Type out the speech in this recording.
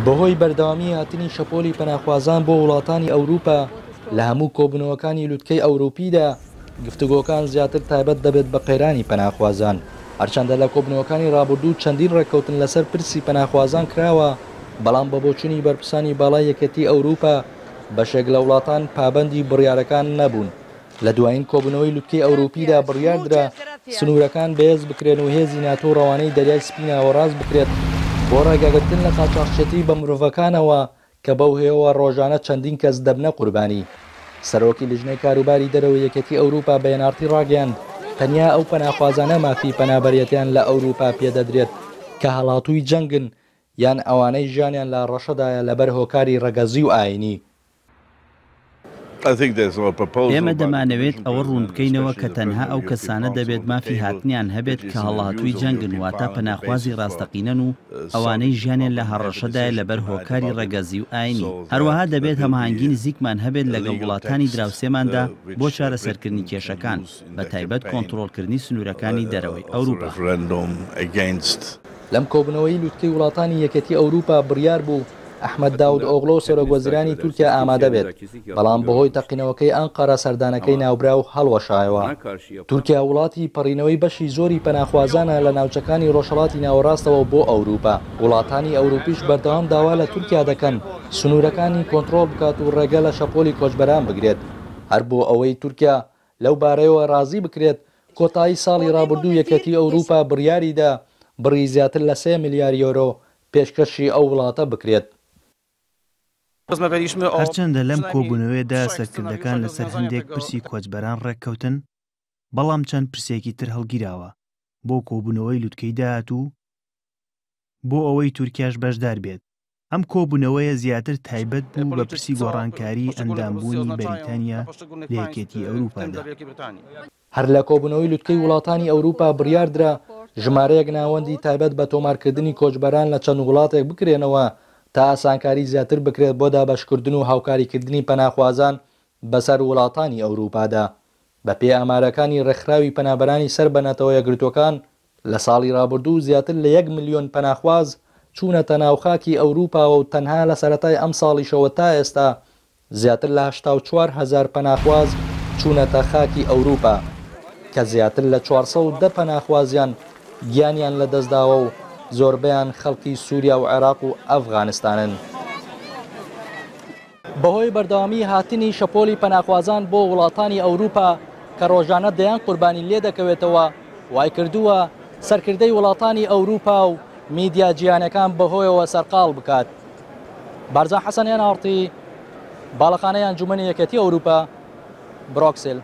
بەهۆی بەردەوامی هاتنی شەپۆلی پەناخوازان بۆ وڵاتانی ئەوروپا لە هەموو کۆبنەوەکانی لوتکەی ئەوروپیدا گفتوگۆکان زیاتر تایبەت دەبێت بە قەیرانی پەناخوازان. هەرچەندە لە کۆبنەوەکانی ڕابردوو چەندین ڕێککەوتن لەسەر پرسی پەناخوازان کراوە، بەڵام بە بۆچوونی بەرپرسانی باڵای یەکێتی ئەوروپا بەشێک لە وڵاتان پابەندی بڕیارەکان نەبوون. لە دوایین کۆبنەوەی لوتکەی ئەوروپیدا بڕیاردرا سنوورەکان بەهێز بکرێن و هێزی ناتۆ ڕەوانەی دەریای سپیناوە ڕاست بکرێت بۆ ڕێگەگرتن لە قاچاقچێتی بە مرۆڤەکانەوە کە بەو هێوە ڕۆژانە چەندین کەس دەبنە قوربانی. سەرۆکی لیژنەی کاروباری دەرەوەی یەکێتی ئەوروپا بەیانارتی ڕاگەیاند تەنیا ئەو پەناخوازانە مافی پەنابەریەتیان لە ئەوروپا پێدەدرێت کە هەڵاتووی جەنگن یان ئەوانەی ژیانیان لە ڕەشەدایە لەبەر هۆکاری ڕەگەزی و ئاینی. ئێمە دەمانەوێت ئەوە ڕوون بکەینەوە کە تەنها ئەو کەسانە دەبێت مافی هاتنیان هەبێت کە هەڵاتووی جەنگن واتە پەناخوازی ڕاستەقینەن و ئەوانەی ژیانیان لە هەڕەشەدایە لەبەر هۆکاری ڕەگەزی و ئاینی. هەروەها دەبێت هەماهەنگی نزیکمان هەبێت لەگەڵ وڵاتانی دراوسێماندا بۆ چارەسەرکردنی کێشەکان بە تایبەت کۆنتڕۆڵکردنی سنوورەکانی دەرەوەی ئەوروپا. لەم کۆبنەوەی لوتکەی وڵاتانی یەکێتی ئەوروپا بڕیار بوو ئەحمەد داود ئۆغڵۆ سەرۆکوەزیرانی تورکیا ئامادە بێت، بەڵام بەهۆی تەقینەوەکەی ئەنقەرە سەردانەکەی ناوبرا و هەڵوەشایەوە. تورکیا وڵاتی پەڕینەوەی بەشی زۆری پەناخوازانە لە ناوچەکانی ڕۆژهەڵاتی ناوەڕاستەوە بۆ ئەوروپا. وڵاتانی ئەوروپیش بەردەوام داوا لە تورکیا دەکەن سنوورەکانی کۆنتڕۆڵ بکات و ڕێگە لە شەپۆلی کۆچبەران بگرێت، هەر بۆ ئەوەی تورکیا لەو بارەیەوە ڕازی بکرێت. کۆتایی ساڵی ڕابردوو یەکێتی ئەوروپا بڕیاریدا بڕی زیاتر لە 3 میلیارد یۆرۆ پێشکەشی ئەو وڵاتە بکرێت. هەرچەندە لەم کۆبوونەوەیدا سەرکردەکان لەسەر هەندێک پرسی کۆچبەران ڕێککەوتن، بەڵام چەند پرسێکی تر هەڵگیراوە بۆ کۆبوونەوەی لوتکەی داهاتوو بۆ ئەوەی تورکیاش بەشدار بێت. ئەم کۆبوونەوەیە زیاتر تایبەت بوو بە پرسی گۆڕانکاری ئەندامبوونی بەریتانیا لە یەکێتی ئەوروپادا. هەر لە کۆبوونەوەی لوتکەی وڵاتانی ئەوروپا بڕیاردرا ژمارەیەک ناوەندی تایبەت بە تۆمارکردنی کۆچبەران لە چەند وڵاتێک بکرێنەوە تا ئاسانکاری زیاتر بکرێت بۆ دابەشکردن و هاوکاریکردنی پەناخوازان بەسەر وڵاتانی ئەوروپادا. بە پێ ئامارەکانی ڕێکخراوی پەنابەرانی سەر بەنەتەوە یەکگرتوەکان لە ساڵی ڕابردوو زیاتر لە 1 ملیۆن پەناخواز چوونەتە ناوخاکی ئەوروپاوە و تەنها لە سەرەتای ئەم ساڵیشەوە تا ئێستا زیاتر لە 84,000 پەناخواز چوونەتە خاکی ئەوروپا کە زیاتر لە 410 پەناخوازیان گیانیان لەدەستداوە و زۆربەیان خەڵکی سووریا و عێراق و ئەفغانستانن. بەهۆی بەردەوامی هاتنی شەپۆلی پەناخوازان بۆ وڵاتانی ئەوروپا کە ڕۆژانە دەیان قوربانی لێ دەکەوێتەوە، وای کردووە سەرکردەی وڵاتانی ئەوروپا و میدیا جیهانیەکان بەهۆیەوە سەرقاڵ بکات. بارزان حەسەنیان ئاڕتی، باڵەخانەی ئەنجومەنی یەکێتی ئەوروپا، بڕۆکسل.